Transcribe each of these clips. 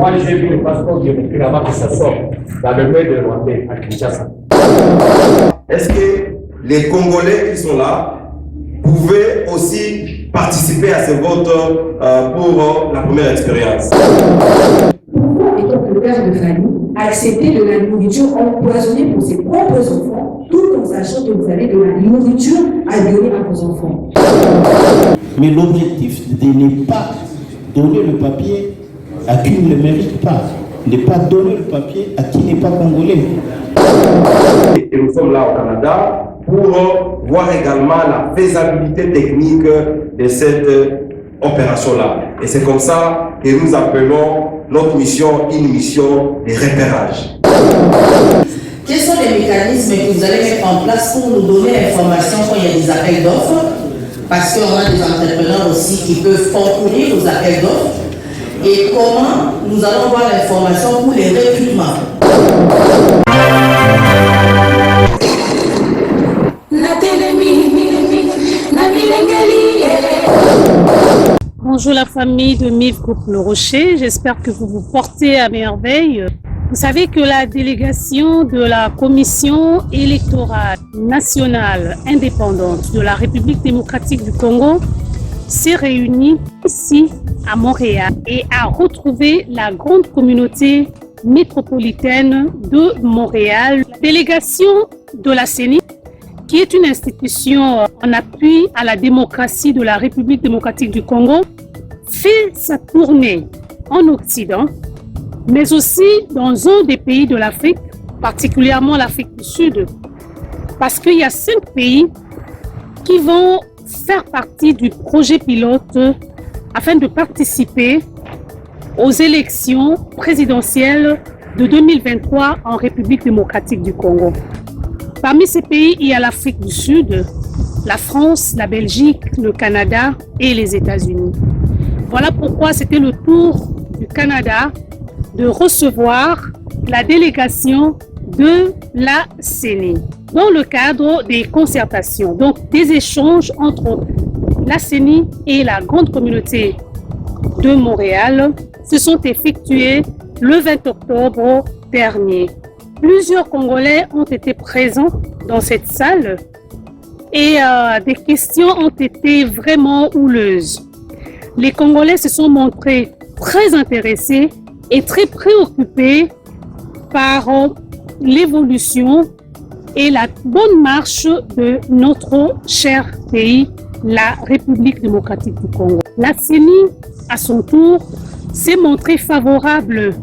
Moi, j'ai vu le passeport biométrique avant que ça sorte dans le mail de Rwandais à Kinshasa. Est-ce que les Congolais qui sont là pouvaient aussi participer à ce vote pour la première expérience? Étant le père de famille, accepter de la nourriture empoisonnée pour ses propres enfants, tout en sachant que vous avez de la nourriture à donner à vos enfants. Mais l'objectif de ne pas donner le papier à qui ne le mérite pas, ne pas donner le papier à qui n'est pas congolais. Et nous sommes là au Canada pour voir également la faisabilité technique de cette opération-là. Et c'est comme ça que nous appelons notre mission une mission de repérage. Quels sont les mécanismes que vous allez mettre en place pour nous donner l'information quand il y a des appels d'offres? Parce qu'on a des entrepreneurs aussi qui peuvent concourir aux appels d'offres. Et comment nous allons voir l'information pour les recrutements? Bonjour la famille de MIV Groupe Le Rocher, j'espère que vous vous portez à merveille. Vous savez que la délégation de la Commission électorale nationale indépendante de la République démocratique du Congo s'est réunie ici à Montréal et a retrouvé la grande communauté métropolitaine de Montréal. La délégation de la CENI, qui est une institution en appui à la démocratie de la République démocratique du Congo, fait sa tournée en Occident, mais aussi dans un des pays de l'Afrique, particulièrement l'Afrique du Sud, parce qu'il y a 5 pays qui vont faire partie du projet pilote afin de participer aux élections présidentielles de 2023 en République démocratique du Congo. Parmi ces pays, il y a l'Afrique du Sud, la France, la Belgique, le Canada et les États-Unis. Voilà pourquoi c'était le tour du Canada de recevoir la délégation de la CENI dans le cadre des concertations, donc des échanges entre la CENI et la grande communauté de Montréal se sont effectués le 20 octobre dernier. Plusieurs Congolais ont été présents dans cette salle et des questions ont été vraiment houleuses. Les Congolais se sont montrés très intéressés et très préoccupés par l'évolution et la bonne marche de notre cher pays, la République démocratique du Congo. La CENI, à son tour, s'est montrée favorable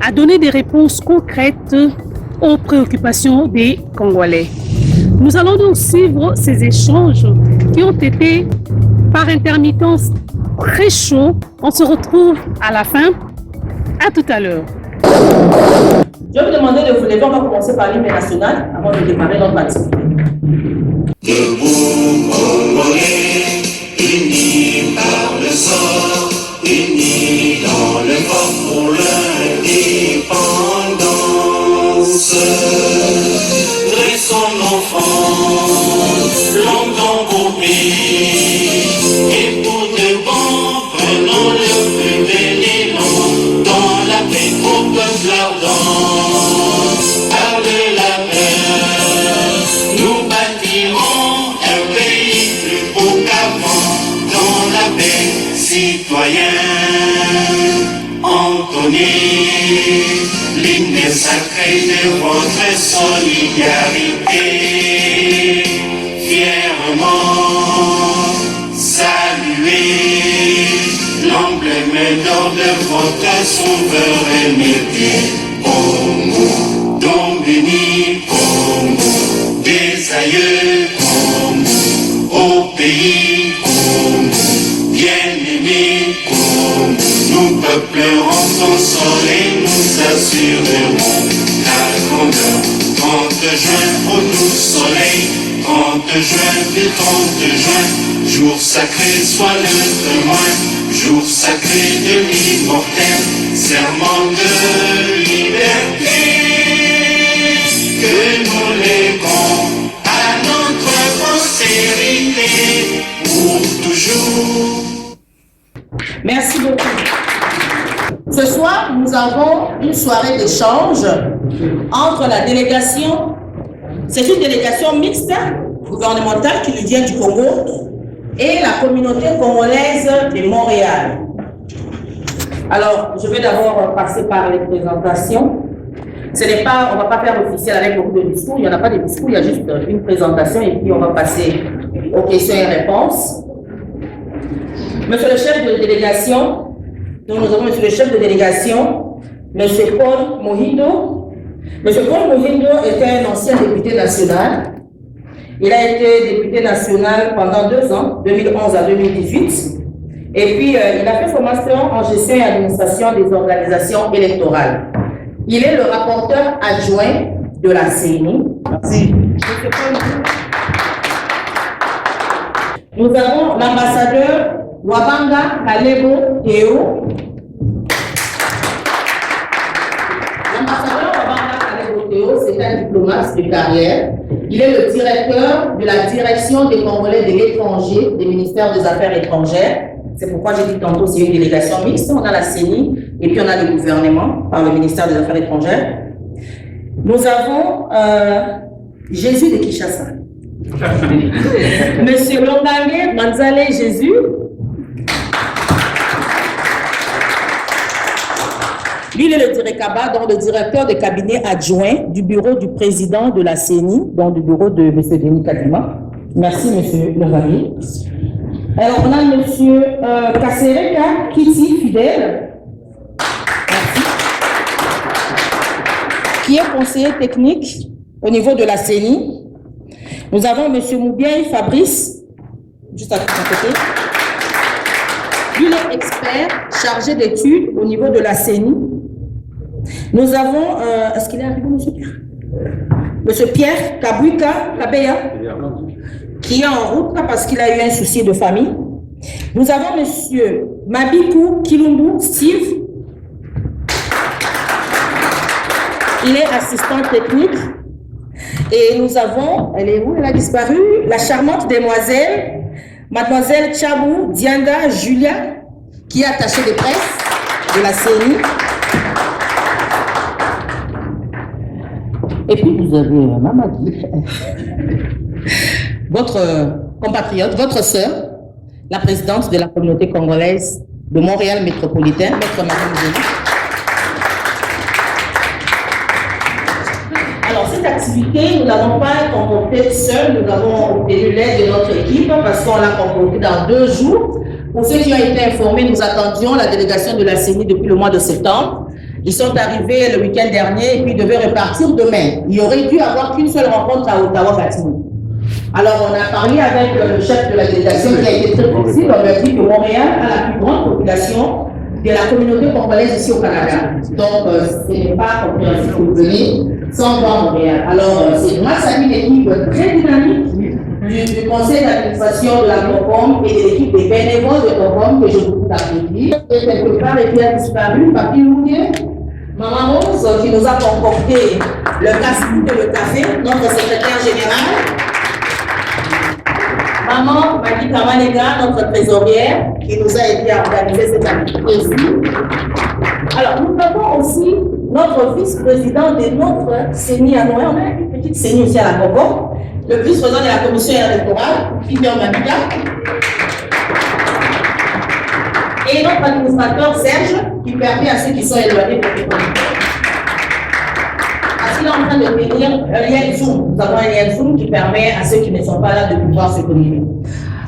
à donner des réponses concrètes aux préoccupations des Congolais. Nous allons donc suivre ces échanges qui ont été par intermittence très chauds. On se retrouve à la fin. À tout à l'heure. Je vais vous demander de vous lever. On va commencer par l'hymne national avant de démarrer notre activité. Debout, Congolais, unis par le sort, unis dans le corps pour l'indépendance. Dressons nos fronts, longtemps pour pays, et pour de bon, prenons le plus bel élan, dans la paix au peuple ardent. Par de la paix, nous bâtirons un pays plus beau qu'avant, dans la paix, citoyens. Entonnez l'hymne sacré de votre solidarité, fièrement saluez l'emblème d'or de votre souveraineté. Congo, don béni, Congo, des aïeux, Congo, au pays, Congo, bien-aimé, Congo, nous peuplerons ton soleil, nous assurerons la grandeur. 30 juin, au doux soleil, 30 juin, du 30 juin, jour sacré soit le témoin, jour sacré de l'immortel, serment de liberté, que nous léguons à notre postérité pour toujours. Merci beaucoup. Ce soir, nous avons une soirée d'échange entre la délégation, c'est une délégation mixte gouvernementale qui nous vient du Congo et la communauté congolaise de Montréal. Alors, je vais d'abord passer par les présentations. Ce n'est pas, on ne va pas faire officiel avec beaucoup de discours, il n'y en a pas de discours, il y a juste une présentation et puis on va passer aux questions et réponses. Monsieur le chef de délégation, nous avons monsieur le chef de délégation, monsieur Paul Mohindo. Monsieur Paul Mohindo était un ancien député national. Il a été député national pendant 2 ans, 2011 à 2018. Et puis, il a fait formation en gestion et administration des organisations électorales. Il est le rapporteur adjoint de la CENI. Merci. Nous avons l'ambassadeur Wabanga Kalebo Théo. L'ambassadeur Wabanga Kalebo Théo, c'est un diplomate de carrière. Il est le directeur de la direction des Congolais de l'étranger, des ministères des Affaires étrangères. C'est pourquoi j'ai dit tantôt, c'est une délégation mixte. On a la CENI et puis on a le gouvernement par le ministère des Affaires étrangères. Nous avons Jésus de Kinshasa. Monsieur Longange Manzale Jésus. Lui, il est le directeur, donc le directeur de cabinet adjoint du bureau du président de la CENI, donc du bureau de M. Denis Kadima. Merci, monsieur Longange. Alors, on a monsieur Kassereka Kiti Fidèle, merci, qui est conseiller technique au niveau de la CENI. Nous avons monsieur Moubiaï Fabrice, juste à côté. Lui, il est expert chargé d'études au niveau de la CENI. Nous avons, est-ce qu'il est arrivé, monsieur Pierre? Monsieur Pierre Kabuika Kabeya, qui est en route parce qu'il a eu un souci de famille. Nous avons monsieur Mabikou Kilumbu Steve. Il est assistant technique. Et nous avons, elle est où? Elle a disparu. La charmante demoiselle, mademoiselle Tchabou Dianda Julia, qui est attachée de presse de la CENI. Et puis vous avez Mamadi, votre compatriote, votre sœur, la présidente de la communauté congolaise de Montréal métropolitain, maître Madame Zélie. Alors cette activité, nous n'avons pas concoctée seule, nous avons obtenu l'aide de notre équipe parce qu'on l'a concoctée dans 2 jours. Pour ceux qui ont été informés, nous attendions la délégation de la CENI depuis le mois de septembre. Ils sont arrivés le week-end dernier et puis ils devaient repartir demain. Il y aurait dû avoir qu'une seule rencontre à Ottawa-Gatineau. Alors, on a parlé avec le chef de la délégation qui a été très précis. On lui a dit que Montréal a la plus grande population de la communauté congolaise ici au Canada. Donc, ce n'est pas compréhensible que vous venez sans voir Montréal. Alors, c'est grâce à une équipe très dynamique du conseil d'administration de la COPOM et de l'équipe des bénévoles de COPOM que je vous applaudis. Et quelque part, il a disparu, Papi Lounier, Maman Rose, qui nous a concocté le casse-croûte et le café, notre secrétaire général. Maman Magui Kamanega, notre trésorière, qui nous a aidé à organiser cette activité aussi. Alors, nous avons aussi notre vice-président de notre CENI à Noël. On a une petite CENI aussi à la COPOM. Le vice-président de la commission électorale, Fidel Mabika. Et notre administrateur Serge, qui permet à ceux qui sont éloignés de se connecter. Parce qu'il est en train de tenir un lien Zoom. Nous avons un lien Zoom qui permet à ceux qui ne sont pas là de pouvoir se connecter.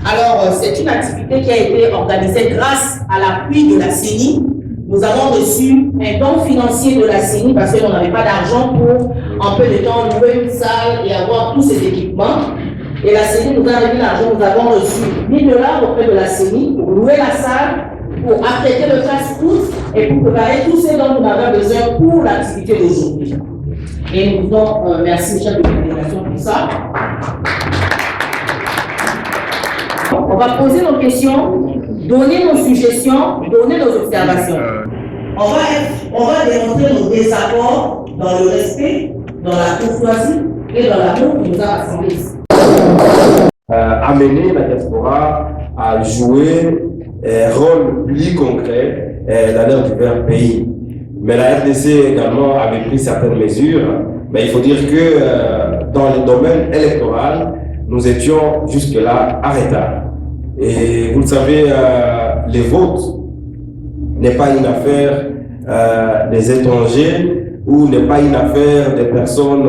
Alors, c'est une activité qui a été organisée grâce à l'appui de la CENI. Nous avons reçu un don financier de la CENI parce qu'on n'avait pas d'argent pour, en peu de temps, louer une salle et avoir tous ces équipements. Et la CENI nous a remis l'argent. Nous avons reçu 1 000 $ auprès de la CENI pour louer la salle, pour apprêter le casse-croûte et pour préparer tout ce dont nous avons besoin pour l'activité d'aujourd'hui. Et nous disons merci, chef de la délégation, pour ça. On va poser nos questions, donner nos suggestions, donner nos observations. On va démontrer nos désaccords dans le respect, dans la courtoisie et dans l'amour qui nous a rassemblés ici. Amener la diaspora à jouer un rôle plus concret dans leurs divers pays. Mais la RDC également avait pris certaines mesures, mais il faut dire que dans le domaine électoral, nous étions jusque-là en retard. Et vous le savez, les votes n'est pas une affaire des étrangers ou n'est pas une affaire des personnes,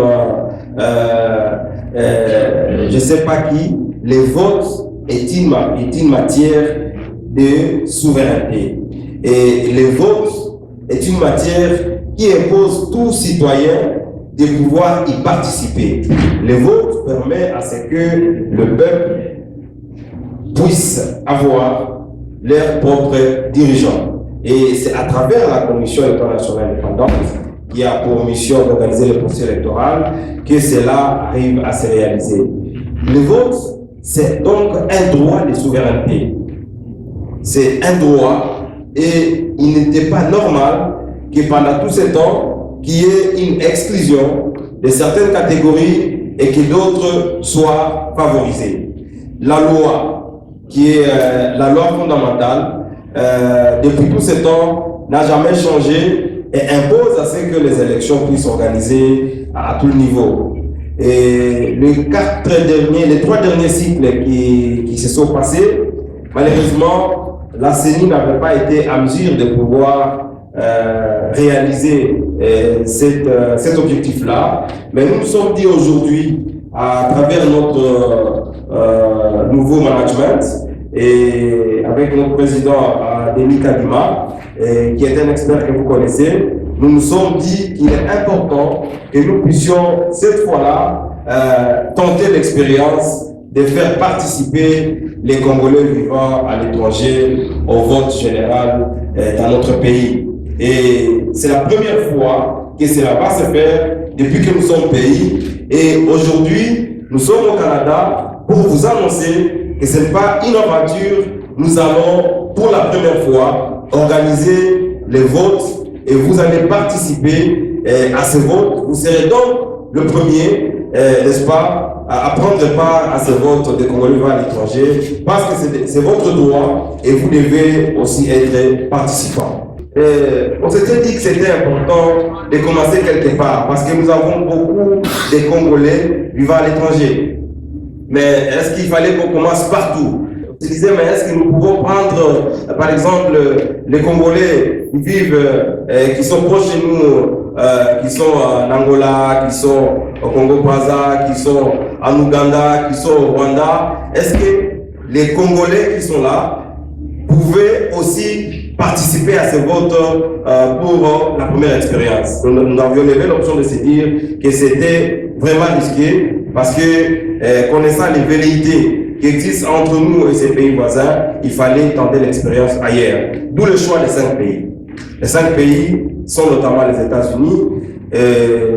je ne sais pas qui. Les votes est une matière de souveraineté. Et les votes est une matière qui impose tout citoyen de pouvoir y participer. Le vote permet à ce que le peuple puisse avoir leurs propres dirigeants. Et c'est à travers la Commission électorale nationale indépendante qui a pour mission d'organiser le processus électoral que cela arrive à se réaliser. Le vote, c'est donc un droit de souveraineté. C'est un droit et il n'était pas normal que pendant tout ce temps, qu'il y ait une exclusion de certaines catégories et que d'autres soient favorisées. La loi, qui est la loi fondamentale, depuis tout ce temps, n'a jamais changé et impose à ce que les élections puissent s'organiser à tout niveau. Et les 3 derniers cycles qui se sont passés, malheureusement, la CENI n'avait pas été à mesure de pouvoir réaliser cet objectif-là. Mais nous nous sommes dit aujourd'hui, à travers notre nouveau management et avec notre président Denis Kadima, qui est un expert que vous connaissez, nous nous sommes dit qu'il est important que nous puissions cette fois-là tenter l'expérience de faire participer les Congolais vivant à l'étranger au vote général dans notre pays. Et c'est la première fois que cela va se faire depuis que nous sommes pays. Et aujourd'hui, nous sommes au Canada pour vous annoncer que ce n'est pas une aventure. Nous allons pour la première fois organiser les votes et vous allez participer à ce vote. Vous serez donc le premier, n'est-ce pas, à prendre part à ce vote des Congolais vivant à l'étranger, parce que c'est votre droit et vous devez aussi être participant. On s'était dit que c'était important de commencer quelque part, parce que nous avons beaucoup de Congolais vivant à l'étranger. Mais est-ce qu'il fallait qu'on commence partout? Je disais, mais est-ce que nous pouvons prendre, par exemple, les Congolais qui vivent, qui sont proches de nous, qui sont en Angola, qui sont au Congo-Brazza, qui sont en Ouganda, qui sont au Rwanda? Est-ce que les Congolais qui sont là pouvaient aussi participer à ce vote pour la première expérience? Nous avions levé l'option de se dire que c'était vraiment risqué parce que connaissant les velléités qui existent entre nous et ces pays voisins, il fallait tenter l'expérience ailleurs. D'où le choix des 5 pays. Les 5 pays sont notamment les États-Unis,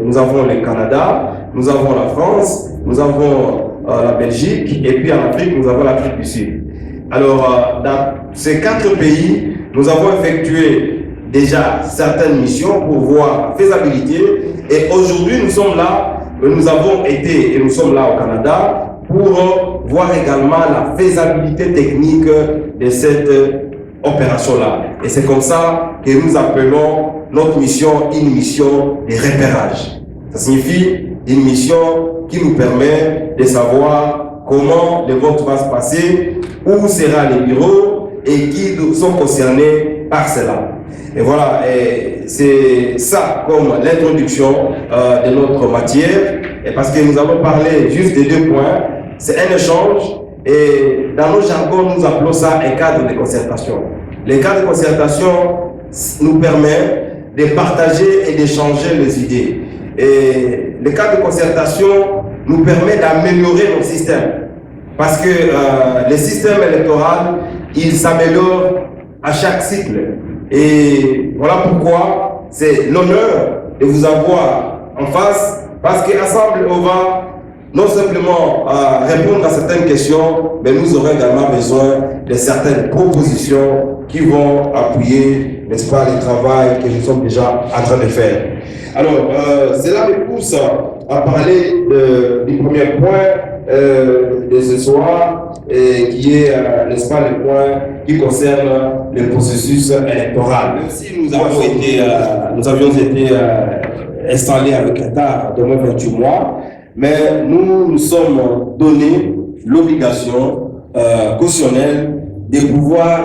nous avons le Canada, nous avons la France, nous avons la Belgique, et puis en Afrique, nous avons l'Afrique du Sud. Alors, dans ces 4 pays, nous avons effectué déjà certaines missions pour voir la faisabilité, et aujourd'hui, nous sommes là, nous avons été, et nous sommes là au Canada, pour voir également la faisabilité technique de cette opération-là. Et c'est comme ça que nous appelons notre mission une mission de repérage. Ça signifie une mission qui nous permet de savoir comment le vote va se passer, où seront les bureaux et qui sont concernés par cela. Et voilà, c'est ça comme l'introduction de notre matière, et parce que nous allons parler juste de 2 points. C'est un échange, et dans nos jargons, nous appelons ça un cadre de concertation. Le cadre de concertation nous permet de partager et d'échanger les idées. Et le cadre de concertation nous permet d'améliorer nos systèmes. Parce que le système électoral, il s'améliore à chaque cycle. Et voilà pourquoi c'est l'honneur de vous avoir en face, parce qu'ensemble, on va non simplement répondre à certaines questions, mais nous aurons également besoin de certaines propositions qui vont appuyer, n'est-ce pas, le travail que nous sommes déjà en train de faire. Alors, cela me pousse à parler du premier point de ce soir, qui est, n'est-ce pas, le point qui concerne le processus électoral. Même si nous avions été installés avec Qatar de moins 28 mois, mais nous sommes donnés l'obligation cautionnelle de pouvoir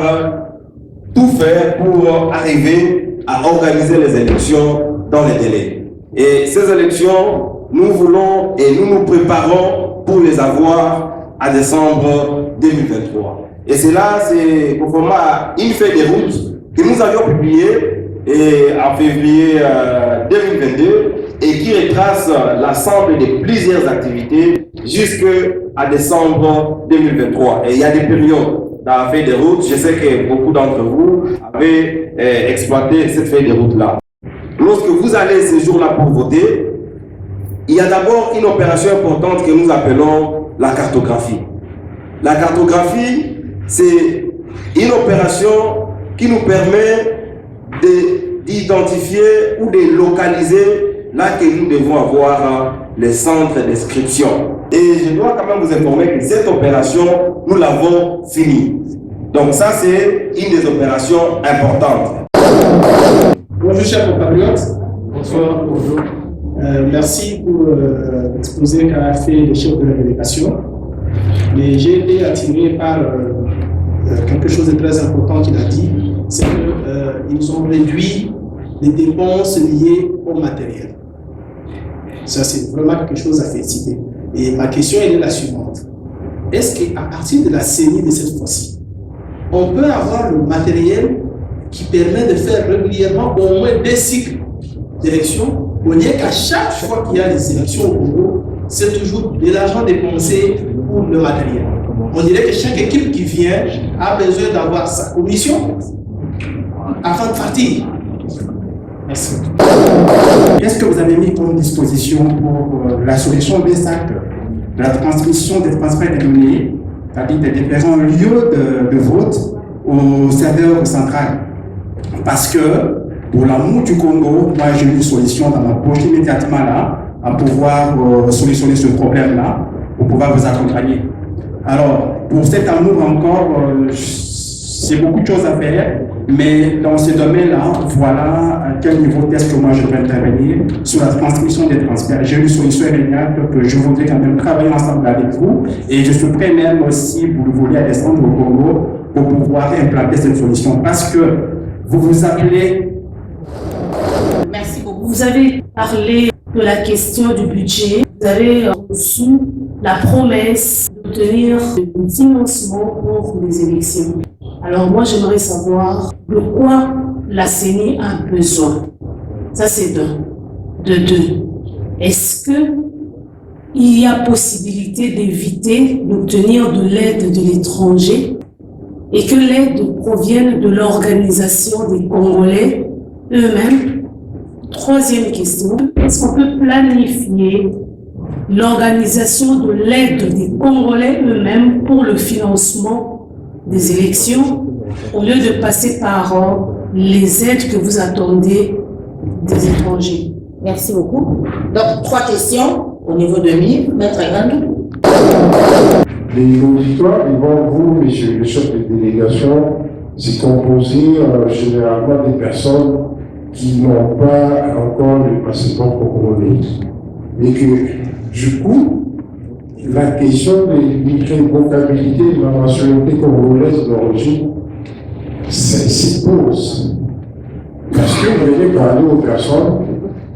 tout faire pour arriver à organiser les élections dans les délais. Et ces élections, nous voulons et nous nous préparons pour les avoir à décembre 2023. Et cela, c'est conformément à une feuille de route que nous avions publiée en février 2022 et qui retrace l'ensemble de plusieurs activités jusqu'à décembre 2023. Et il y a des périodes dans la feuille de route. Je sais que beaucoup d'entre vous avez exploité cette feuille de route-là. Lorsque vous allez ce jour-là pour voter, il y a d'abord une opération importante que nous appelons la cartographie. La cartographie, c'est une opération qui nous permet d'identifier ou de localiser là que nous devons avoir les centres d'inscription. Et je dois quand même vous informer que cette opération, nous l'avons finie. Donc ça, c'est une des opérations importantes. Bonjour chers compatriotes. Bonsoir. Bonjour. Merci pour l'exposé qu'a fait le chef de la délégation. Mais j'ai été attiré par quelque chose de très important qu'il a dit, c'est qu'ils ont réduit les dépenses liées au matériel. Ça, c'est vraiment quelque chose à féliciter. Et ma question est la suivante. Est-ce qu'à partir de la CENI de cette fois-ci, on peut avoir le matériel qui permet de faire régulièrement au moins des cycles d'élections, au lieu qu'à chaque fois qu'il y a des élections au Congo, c'est toujours de l'argent dépensé pour le matériel. On dirait que chaque équipe qui vient a besoin d'avoir sa commission avant de partir. Merci. Qu'est-ce que vous avez mis comme disposition pour la solution des actes de la transmission des transferts des données, c'est-à-dire des différents lieux de vote au serveur central? Parce que pour l'amour du Congo, moi j'ai une solution dans ma poche immédiatement là, à pouvoir solutionner ce problème-là, pour pouvoir vous accompagner. Alors, pour cet amour encore, c'est beaucoup de choses à faire, mais dans ce domaine-là, voilà à quel niveau est-ce que moi je peux intervenir sur la transmission des transferts. J'ai une solution immédiate que je voudrais quand même travailler ensemble avec vous, et je suis prêt même aussi pour vous voler à descendre au Congo pour pouvoir implanter cette solution, parce que vous vous appelez. Merci beaucoup. Vous avez parlé de la question du budget. Vous avez reçu la promesse d'obtenir un financement pour les élections. Alors moi, j'aimerais savoir de quoi la CENI a besoin. Ça, c'est de deux. Est-ce qu'il y a possibilité d'éviter d'obtenir de l'aide de l'étranger et que l'aide provienne de l'organisation des Congolais eux-mêmes? Troisième question, est-ce qu'on peut planifier l'organisation de l'aide des Congolais eux-mêmes pour le financement des élections au lieu de passer par les aides que vous attendez des étrangers? Merci beaucoup. Donc, 3 questions au niveau de MIV. Maître Gandou. Les auditoires devant vous, monsieur le chef de délégation, c'est composé généralement des personnes qui n'ont pas encore le passeport congolais. Et que, du coup, la question de l'irrévocabilité de la nationalité congolaise d'origine se pose. Parce que vous venez parler aux personnes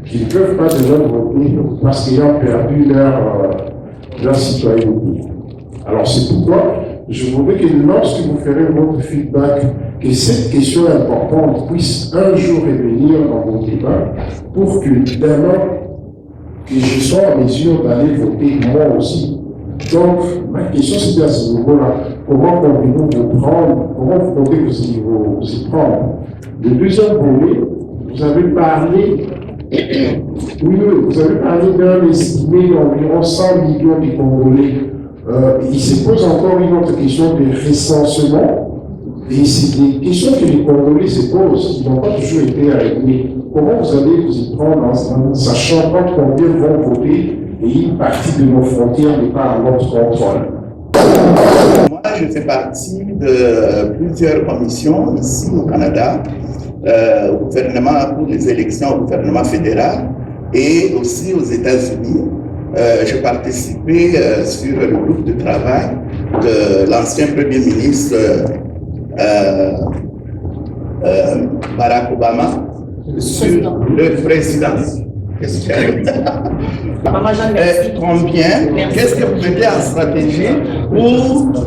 qui ne peuvent pas déjà voter parce qu'ils ont perdu leur citoyenneté. Alors c'est pourquoi je voudrais que lorsque vous ferez votre feedback, que cette question importante puisse un jour revenir dans vos débats pour que d'abord que je sois en mesure d'aller voter moi aussi. Donc ma question c'est à ce niveau-là, comment pouvez-vous vous prendre, comment vous pouvez vous y prendre? Le deuxième volet, vous avez parlé, oui, vous avez parlé d'un estimé d'environ 100 millions de Congolais. Il se pose encore une autre question de recensement, et c'est des questions que les Congolais se posent, qui n'ont pas toujours été réglées. Comment vous allez vous y prendre en sachant pas combien vont voter et une partie de nos frontières n'est pas à notre contrôle? Moi, je fais partie de plusieurs commissions ici au Canada, au gouvernement pour les élections au gouvernement fédéral et aussi aux États-Unis. Je participais sur le groupe de travail de l'ancien Premier ministre Barack Obama sur le président. Qu'est-ce que vous mettez en stratégie pour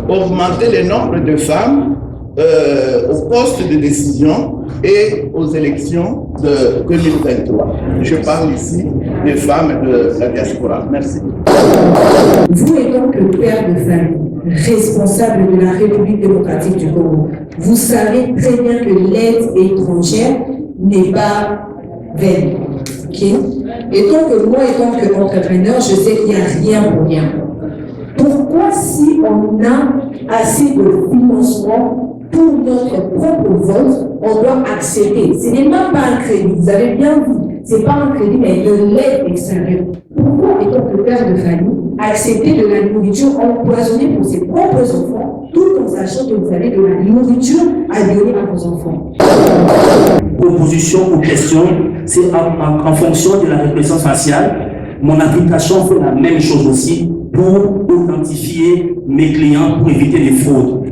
augmenter le nombre de femmes aux postes de décision et aux élections de 2023? Je parle ici des femmes de la diaspora. Merci. Vous étant que père de famille, responsable de la République démocratique du Congo, vous savez très bien que l'aide étrangère n'est pas vaine. Okay? Et donc, moi, étant qu'entrepreneur, je sais qu'il n'y a rien pour rien. Pourquoi, si on a assez de financement pour notre propre vote, on doit accepter? Ce n'est même pas un crédit, vous avez bien vu, ce n'est pas un crédit, mais de l'aide extérieure. Pourquoi, étant que père de famille, accepter de la nourriture empoisonnée pour ses propres enfants, tout en sachant que vous avez de la nourriture à donner à vos enfants? Opposition aux questions, c'est en fonction de la reconnaissance faciale. Mon application fait la même chose aussi pour authentifier mes clients pour éviter les fraudes.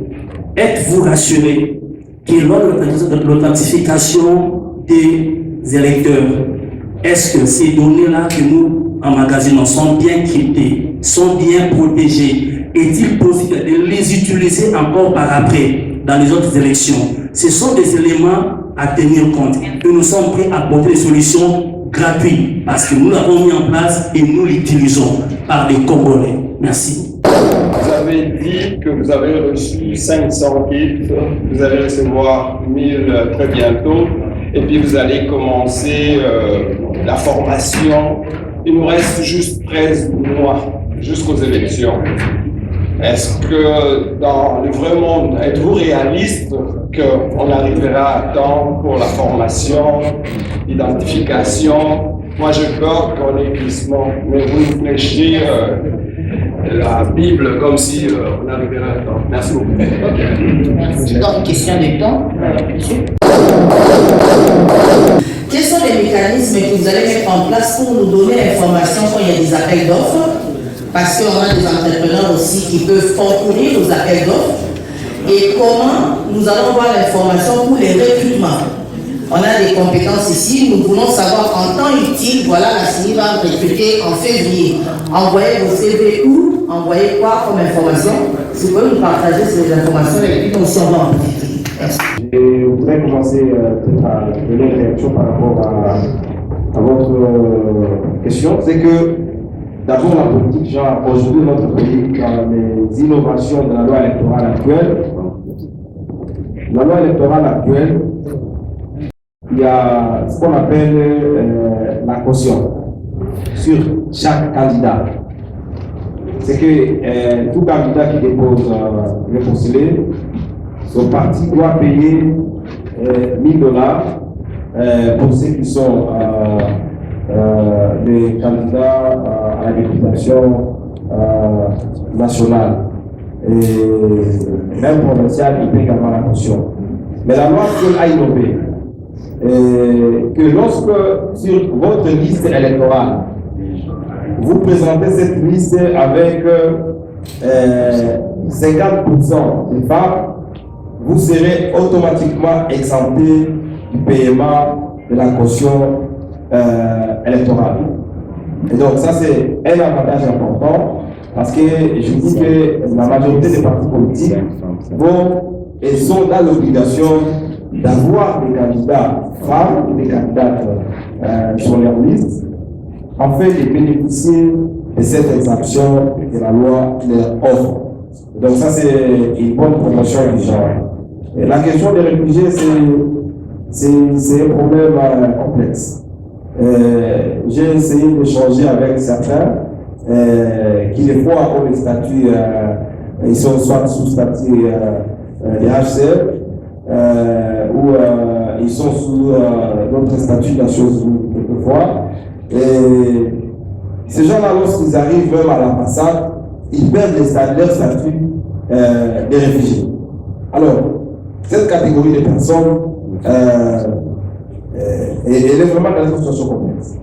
Êtes-vous rassuré que lors de l'authentification des électeurs, est-ce que ces données-là que nous emmagasinons sont bien cryptées, sont bien protégées? Est-il possible de les utiliser encore par après dans les autres élections? Ce sont des éléments à tenir compte. Et nous sommes prêts à apporter des solutions gratuites parce que nous l'avons mis en place et nous l'utilisons par les Congolais. Merci. Vous avez dit que vous avez reçu 500 kits, vous allez recevoir 1000 très bientôt, et puis vous allez commencer la formation. Il nous reste juste 13 mois jusqu'aux élections. Est-ce que dans le vrai monde, êtes-vous réaliste qu'on arrivera à temps pour la formation, l'identification? Moi, j'ai peur qu'on ait glissement, mais vous fléchissez la Bible comme si on arriverait à temps. Merci beaucoup. Merci. Donc, question de temps, monsieur. Quels sont les mécanismes que vous allez mettre en place pour nous donner l'information quand il y a des appels d'offres? Parce qu'on a des entrepreneurs aussi qui peuvent concourir aux appels d'offres. Et comment nous allons voir l'information pour les recrutements? On a des compétences ici, nous voulons savoir en temps utile, voilà, la CENI va recruter en février. Envoyez vos CV où? Envoyez quoi comme information? Si vous pouvez nous partager ces informations et puis aussi on va en profiter. Merci. Je voudrais commencer à donner une réaction par rapport à votre question. C'est que d'abord la politique, genre aujourd'hui notre pays, dans les innovations de la loi électorale actuelle, la loi électorale actuelle, il y a ce qu'on appelle la caution sur chaque candidat. C'est que tout candidat qui dépose le postuler, son parti doit payer $1000 pour ceux qui sont les candidats à la députation nationale. Et même provinciale, il paye également la caution. Mais la loi a innové. Que lorsque sur votre liste électorale, vous présentez cette liste avec 50% des femmes, vous serez automatiquement exempté du paiement de la caution électorale. Et donc ça c'est un avantage important parce que je dis que la majorité des partis politiques vont et sont dans l'obligation d'avoir des candidats femmes ou des candidates sur leur liste, en fait de bénéficier de cette exemption que la loi leur offre. Donc ça c'est une bonne promotion du genre. Et la question des réfugiés, c'est un problème complexe. J'ai essayé d'échanger avec certains qui des fois ont des statuts, ils sont soit sous statut des HCR, ou ils sont sous d'autres statuts de la chose quelquefois. Et ces gens-là, lorsqu'ils arrivent même à l'ambassade, ils perdent leur statut des réfugiés. Alors, cette catégorie de personnes, elle est vraiment dans une situation complexe.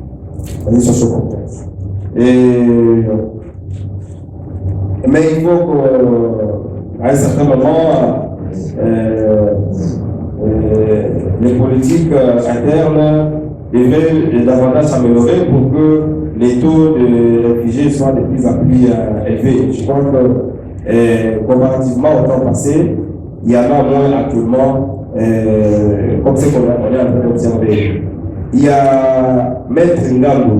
Mais il faut qu'à un certain moment, les politiques internes devaient davantage s'améliorer pour que les taux de réfugiés soient de plus en plus élevés. Je crois que comparativement au temps passé, il y en a moins actuellement, comme c'est qu'on est en train d'observer. Il y a Maître Ngambo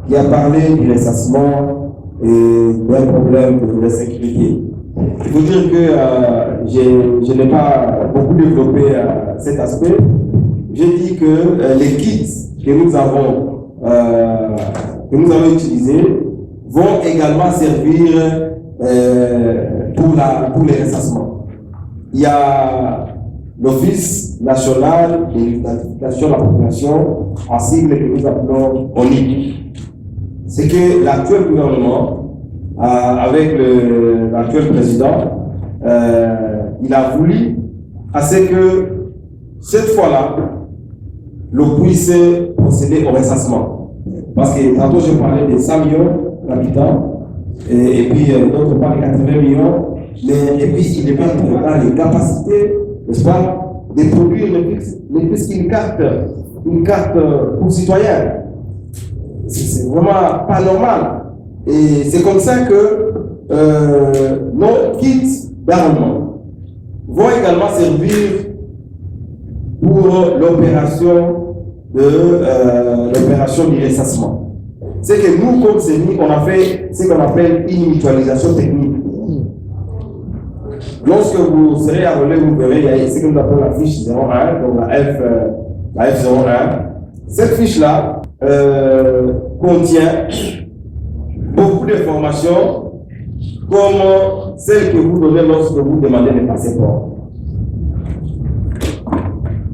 qui a parlé du ressassement et d'un problème de sécurité. Il faut dire que je n'ai pas beaucoup développé cet aspect. J'ai dit que les kits que nous avons utilisés vont également servir pour les ressassements. Il y a l'Office national de l'identification de la population, en sigle que nous appelons ONIP. C'est que l'actuel gouvernement, avec l'actuel président, il a voulu à ce que cette fois-là, l'on puisse procéder au ressassement. Parce que tantôt je parlais de 100 millions d'habitants, et puis d'autres parlent de 80 millions, et puis il n'est pas dans les capacités, n'est-ce pas, de produire ne plus qu'une carte pour citoyens. C'est vraiment pas normal. Et c'est comme ça que nos kits d'armement vont également servir pour l'opération du ressassement. C'est que nous, comme CENI, on a fait ce qu'on appelle une mutualisation technique. Lorsque vous serez à relais, vous verrez, il y a ce que nous appelons la fiche 01, donc la F01. Cette fiche-là contient beaucoup d'informations comme celles que vous donnez lorsque vous demandez des passeports.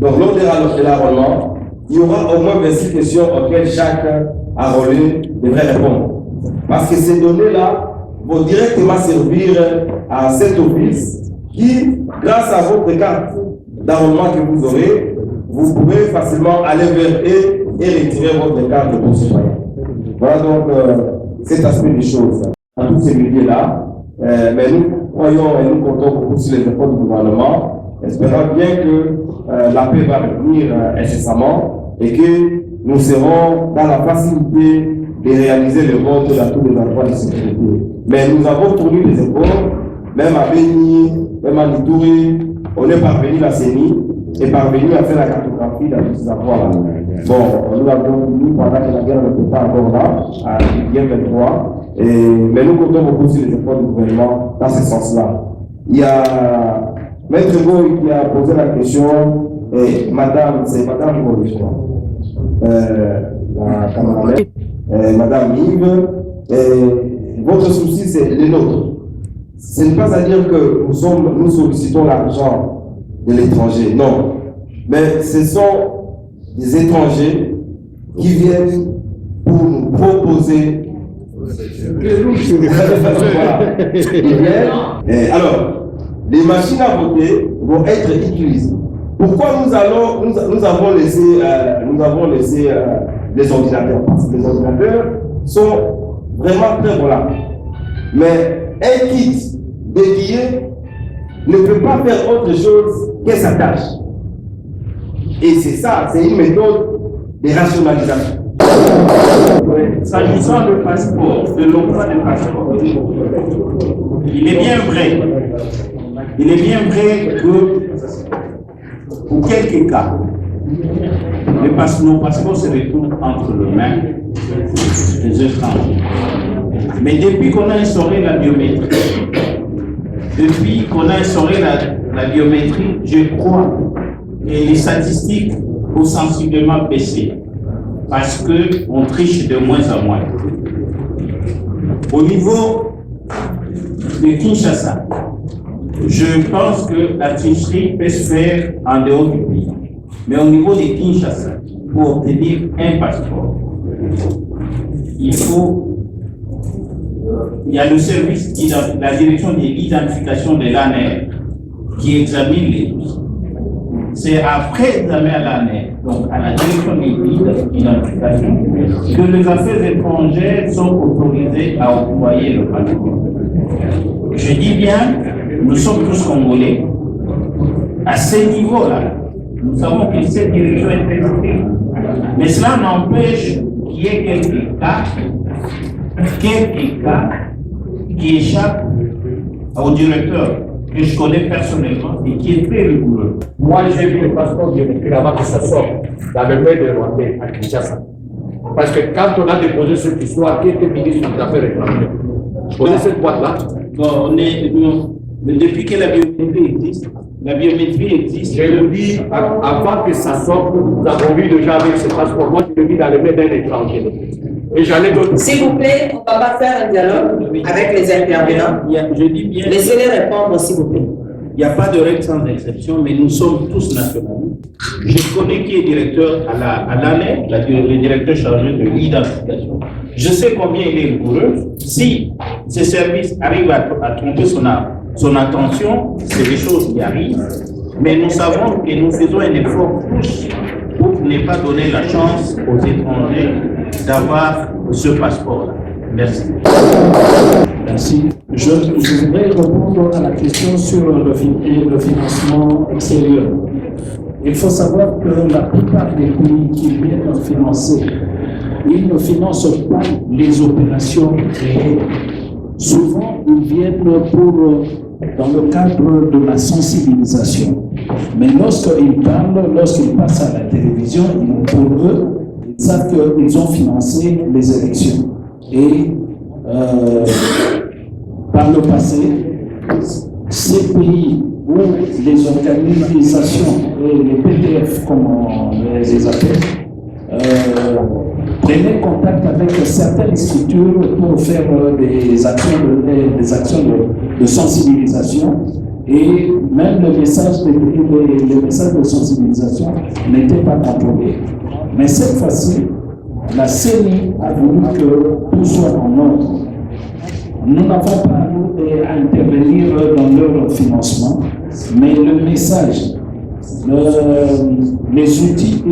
Donc, lors de l'enrôlement, il y aura au moins 26 questions auxquelles chaque enrôlé devrait répondre. Parce que ces données-là vont directement servir à cet office qui, grâce à votre carte d'enrôlement que vous aurez, vous pouvez facilement aller vers eux et retirer votre carte de citoyen. Voilà donc cet aspect des choses. Dans tous ces milieux-là, mais nous croyons et nous comptons beaucoup sur les efforts du gouvernement, espérant bien que la paix va revenir incessamment et que nous serons dans la facilité de réaliser le vote dans tous les endroits de sécurité. Mais nous avons tourné les efforts, même à Béni, même à Nitouri, on est parvenu à CENI et parvenu à faire la cartographie dans tous ces endroits-là. Bon, nous l'avons mis pendant que la guerre n'était pas encore là, à Guerre 23, mais nous comptons beaucoup sur les efforts du gouvernement dans ce sens-là. Il y a Maître Goy qui a posé la question, et Madame, c'est Madame Goy, la camarade, Madame Yves, votre souci c'est le nôtre. Ce n'est pas à dire que nous sollicitons l'argent de l'étranger, non. Mais ce sont des étrangers qui viennent pour nous proposer. Alors, les machines à voter vont être utilisées. Pourquoi nous avons laissé les ordinateurs? Parce que les ordinateurs sont vraiment très volables. Mais un kit dédié ne peut pas faire autre chose que sa tâche. Et c'est ça, c'est une méthode de rationalisation. S'agissant de passeport, de l'emploi de passeport, il est bien vrai que pour quelques cas, nos passeports se retrouvent entre les mains des étrangers. Mais depuis qu'on a instauré la biométrie, je crois que les statistiques ont sensiblement baissé parce qu'on triche de moins en moins. Au niveau de Kinshasa, je pense que la tricherie peut se faire en dehors du pays. Mais au niveau de Kinshasa, pour obtenir un passeport, il faut il y a le service, la direction de l'identification de l'ANER qui examine les dossiers. C'est après examen à l'ANER, donc à la direction de l'identification, que les affaires étrangères sont autorisées à octroyer le passeport. Je dis bien, nous sommes tous Congolais. À ce niveau-là, nous savons que cette direction est inscrite. Mais cela n'empêche qu'il y ait quelques cas qui échappent au directeur que je connais personnellement et qui est très rigoureux. Moi, j'ai vu le passeport biométrique avant que ça sorte dans le mail de Rwandais à Kinshasa. Parce que quand on a déposé cette histoire, qui était ministre des Affaires étrangères, je connais cette boîte-là. Mais depuis que la biométrie existe, je vous dis, avant que ça sorte, nous avons vu déjà avec ce passeport. Moi, je le vis dans le mail d'un étranger. Et j'en ai d'autres. S'il vous plaît, on ne va pas faire un dialogue avec les intervenants. Je dis bien. Laissez-les répondre, s'il vous plaît. Il n'y a pas de règle sans exception, mais nous sommes tous nationalistes. Je connais qui est directeur à l'ANER, le directeur chargé de l'identification. Je sais combien il est rigoureux. Si ces services arrivent à tromper son attention, c'est des choses qui arrivent. Mais nous savons que nous faisons un effort tous pour ne pas donner la chance aux étrangers d'avoir ce passeport. Merci. Merci. Je voudrais répondre à la question sur le financement extérieur. Il faut savoir que la plupart des pays qui viennent financer, ils ne financent pas les opérations créées. Souvent, ils viennent dans le cadre de la sensibilisation. Mais lorsqu'ils parlent, lorsqu'ils passent à la télévision, pour eux, ils savent qu'ils ont financé les élections. Et par le passé, ces pays où les organisations, les PDF comme on les appelle, prenaient contact avec certaines structures pour faire des actions de sensibilisation, et même le message de sensibilisation n'était pas contrôlé. Mais cette fois-ci, la CENI a voulu que tout soit en ordre. Nous n'avons pas à intervenir dans leur financement, mais le message, les outils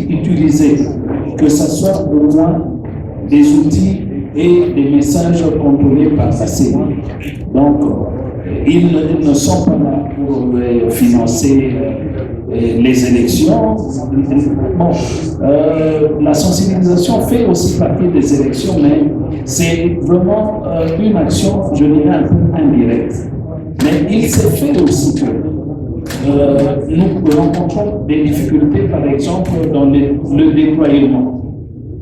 utilisés, que ce soit au moins des outils et des messages contrôlés par la CENI. Donc, ils ne sont pas là pour financer les élections. Bon, la sensibilisation fait aussi partie des élections, mais c'est vraiment une action, je dirais, un peu indirecte. Mais il s'est fait aussi que nous rencontrons des difficultés, par exemple, dans le déploiement.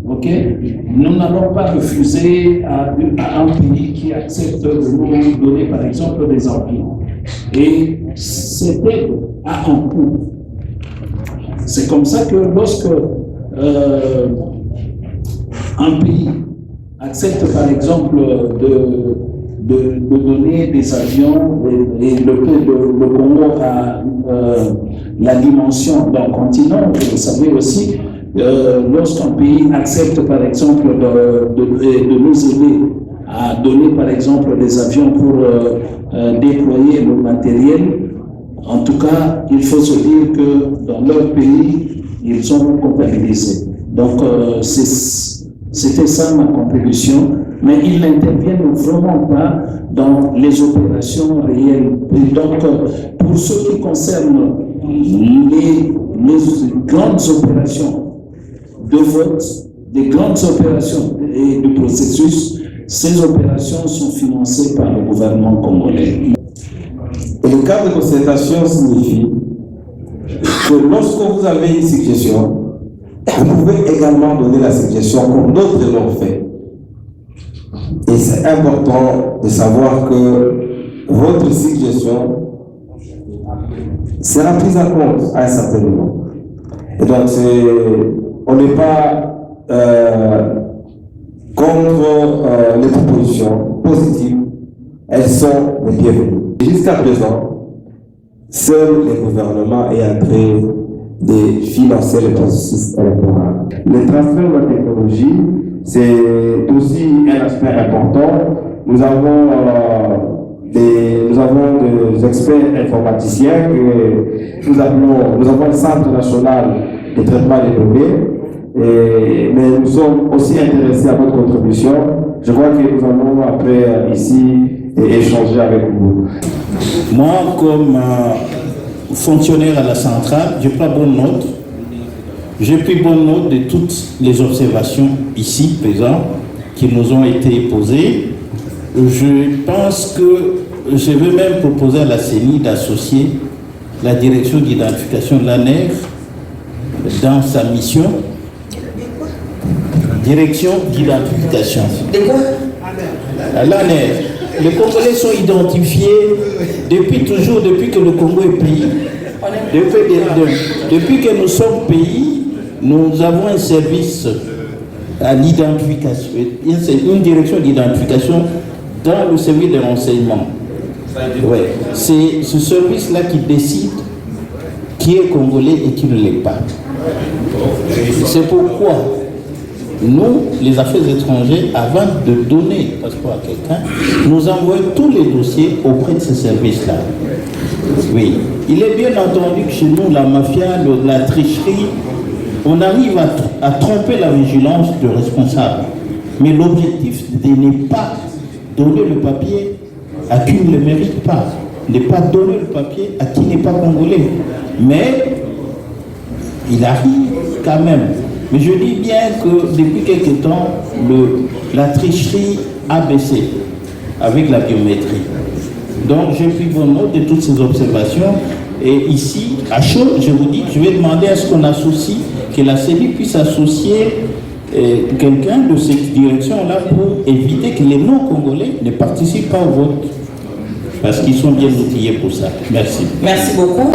Okay? Nous n'allons pas refuser à un pays qui accepte de nous donner, par exemple, des emplois. Et c'était à un coût. C'est comme ça que lorsque un pays accepte, par exemple, de donner des avions, et le Congo a la dimension d'un continent, vous savez aussi, lorsqu'un pays accepte, par exemple, de nous aider à donner, par exemple, des avions pour déployer le matériel, en tout cas, il faut se dire que dans leur pays, ils sont comptabilisés. Donc, c'était ça ma contribution, mais ils n'interviennent vraiment pas dans les opérations réelles. Et donc, pour ce qui concerne les grandes opérations de vote, des grandes opérations et de processus, ces opérations sont financées par le gouvernement congolais. Et le cadre de concertation signifie que lorsque vous avez une suggestion, vous pouvez également donner la suggestion comme d'autres l'ont fait. Et c'est important de savoir que votre suggestion sera prise en compte à un certain moment. Et donc, on n'est pas contre les propositions positives, elles sont les bienvenues. Jusqu'à présent, seul le gouvernement est en train de financer le processus électoral. Le transfert de la technologie, c'est aussi un aspect important nous avons des experts informaticiens que nous avons un centre national de traitement des données, mais nous sommes aussi intéressés à votre contribution. Je crois que nous allons après ici échanger avec vous. Moi, comme fonctionnaire à la centrale, je prends bonne note. J'ai pris bonne note de toutes les observations ici présentes qui nous ont été posées. Je pense que je vais même proposer à la CENI d'associer la direction d'identification de l'ANER dans sa mission. Direction d'identification. De quoi? L'ANER. Les Congolais sont identifiés depuis toujours, depuis que le Congo est pays. Depuis que nous sommes pays, nous avons un service à l'identification, une direction d'identification dans le service de renseignement. Ouais. C'est ce service-là qui décide qui est congolais et qui ne l'est pas. C'est pourquoi nous, les affaires étrangères, avant de donner le passeport à quelqu'un, nous envoyons tous les dossiers auprès de ce service-là. Oui. Il est bien entendu que chez nous, la mafia, la tricherie, on arrive à tromper la vigilance du responsable. Mais l'objectif n'est pas donner le papier à qui ne le mérite pas, n'est pas donner le papier à qui n'est pas congolais. Mais il arrive quand même. Mais je dis bien que depuis quelque temps, la tricherie a baissé avec la biométrie. Donc j'ai pris bonne note de toutes ces observations. Et ici, à chaud, je vous dis, je vais demander à ce qu'on associe, que la CENI puisse associer quelqu'un de cette direction-là pour éviter que les non-congolais ne participent pas au vote. Parce qu'ils sont bien outillés pour ça. Merci. Merci beaucoup.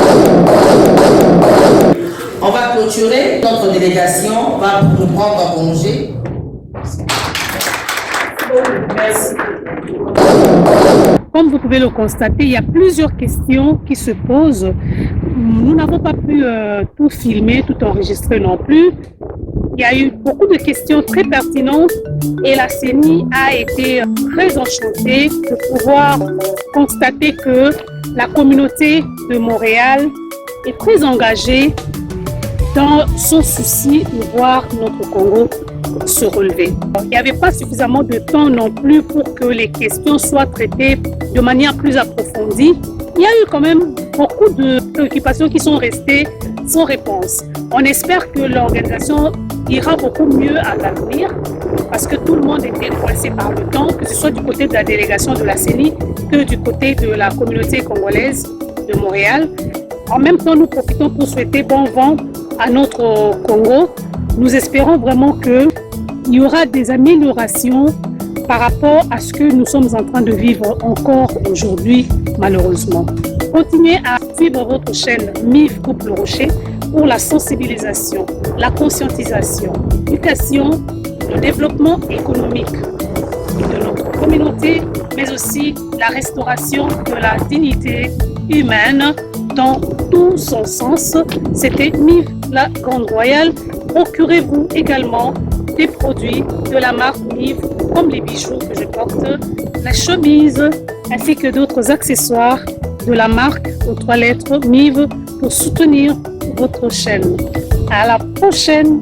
On va clôturer. Notre délégation va nous prendre en congé. Merci. Comme vous pouvez le constater, il y a plusieurs questions qui se posent. Nous n'avons pas pu tout filmer, tout enregistrer non plus. Il y a eu beaucoup de questions très pertinentes et la CENI a été très enchantée de pouvoir constater que la communauté de Montréal est très engagée dans son souci de voir notre Congo se relever. Il n'y avait pas suffisamment de temps non plus pour que les questions soient traitées de manière plus approfondie. Il y a eu quand même beaucoup de préoccupations qui sont restées sans réponse. On espère que l'organisation ira beaucoup mieux à l'avenir parce que tout le monde était coincé par le temps, que ce soit du côté de la délégation de la CENI que du côté de la communauté congolaise de Montréal. En même temps, nous profitons pour souhaiter bon vent à notre Congo. Nous espérons vraiment qu'il y aura des améliorations par rapport à ce que nous sommes en train de vivre encore aujourd'hui, malheureusement. Continuez à suivre votre chaîne MIF Groupe Le Rocher pour la sensibilisation, la conscientisation, l'éducation, le développement économique de notre communauté, mais aussi la restauration de la dignité humaine dans tout son sens. C'était MIF La Grande Royale. Procurez-vous également des produits de la marque MIF, comme les bijoux que je porte, la chemise, ainsi que d'autres accessoires de la marque aux 3 lettres MIF pour soutenir votre chaîne. À la prochaine!